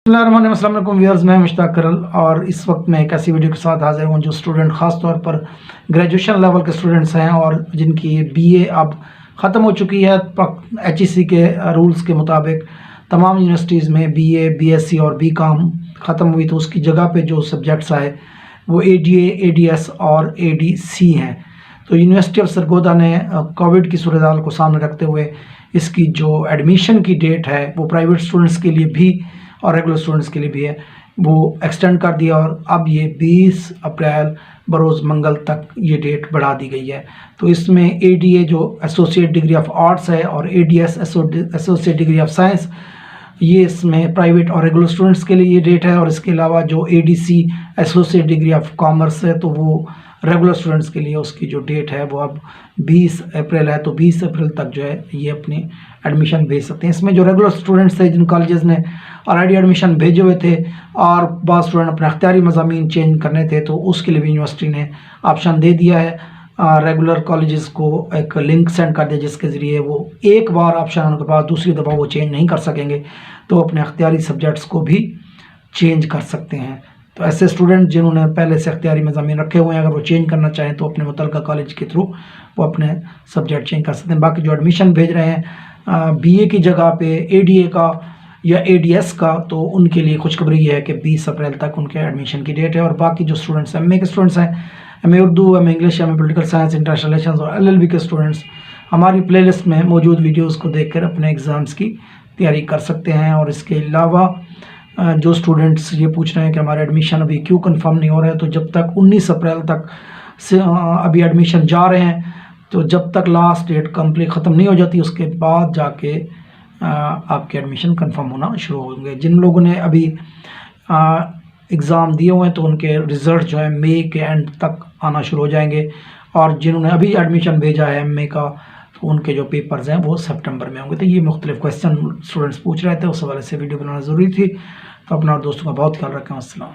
अस्सलाम वालेकुम व्यूअर्स, मैं मुश्ताक करल और इस वक्त मैं एक ऐसी वीडियो के साथ हाजिर हूँ जो स्टूडेंट ख़ास तौर पर ग्रेजुएशन लेवल के स्टूडेंट्स हैं और जिनकी बीए अब ख़त्म हो चुकी है। HEC के रूल्स के मुताबिक तमाम यूनिवर्सिटीज़ में बीए, बीएससी और बीकॉम ख़त्म हुई, तो उसकी जगह पे जो सब्जेक्ट्स आए वो ADA, ADS और ADC हैं। तो यूनिवर्सिटी ऑफ सरगोदा ने कोविड की सूरत को सामने रखते हुए इसकी जो एडमिशन की डेट है वो प्राइवेट स्टूडेंट्स के लिए भी और रेगुलर स्टूडेंट्स के लिए भी है, वो एक्सटेंड कर दिया और अब ये 20 अप्रैल बरोज़ मंगल तक ये डेट बढ़ा दी गई है। तो इसमें ADA जो एसोसिएट डिग्री ऑफ आर्ट्स है और ADS associate degree of science, ये इसमें प्राइवेट और रेगुलर स्टूडेंट्स के लिए ये डेट है। और इसके अलावा जो ADC associate degree of commerce है तो वो रेगुलर स्टूडेंट्स के लिए उसकी जो डेट है वो अब 20 अप्रैल है। तो 20 अप्रैल तक जो है ये अपनी एडमिशन भेज सकते हैं। इसमें जो रेगुलर स्टूडेंट्स थे जिन कॉलेजेस ने ऑलरेडी एडमिशन भेजे हुए थे और बाद स्टूडेंट अपने अख्तियारी मज़ामीन चेंज करने थे तो उसके लिए भी यूनिवर्सिटी ने ऑप्शन दे दिया है। रेगुलर कॉलेजेस को एक लिंक सेंड कर दिया जिसके ज़रिए वो एक बार ऑप्शन होने के बाद दूसरी दफ़ा वो चेंज नहीं कर सकेंगे, तो अपने अख्तियारी सब्जेक्ट्स को भी चेंज कर सकते हैं। तो ऐसे स्टूडेंट जिन्होंने पहले से अख्तियारी मज़ामीन रखे हुए हैं, अगर वो चेंज करना चाहें तो अपने मुतल्लिका कॉलेज के थ्रू वो अपने सब्जेक्ट चेंज कर सकते हैं। बाकी जो एडमिशन भेज रहे हैं BA की जगह पे ADA का या ADS का, तो उनके लिए खुशखबरी है कि 20 अप्रैल तक उनके एडमिशन की डेट है। और बाकी जो स्टूडेंट्स MA के स्टूडेंट्स हैं, MA Urdu, MA English, MA political science, international relations और LLB के स्टूडेंट्स हमारी प्लेलिस्ट में मौजूद वीडियोस को देखकर अपने एग्ज़ाम्स की तैयारी कर सकते हैं। और इसके अलावा जो स्टूडेंट्स ये पूछ रहे हैं कि हमारा एडमिशन अभी क्यों कंफर्म नहीं हो रहा है, तो जब तक 19 अप्रैल तक से अभी एडमिशन जा रहे हैं, तो जब तक लास्ट डेट कंप्लीट ख़त्म नहीं हो जाती उसके बाद जाके आपके एडमिशन कंफर्म होना शुरू होंगे। जिन लोगों ने अभी एग्ज़ाम दिए हुए हैं तो उनके रिज़ल्ट जो है मई के एंड तक आना शुरू हो जाएंगे, और जिन्होंने अभी एडमिशन भेजा है MA का तो उनके जो पेपर्स हैं वो सितंबर में होंगे। तो ये मुख्तलिफ क्वेश्चन स्टूडेंट्स पूछ रहे थे, उस हवाले से वीडियो बनाना ज़रूरी थी। तो अपना और दोस्तों का बहुत ख्याल रखें। अस्सलाम।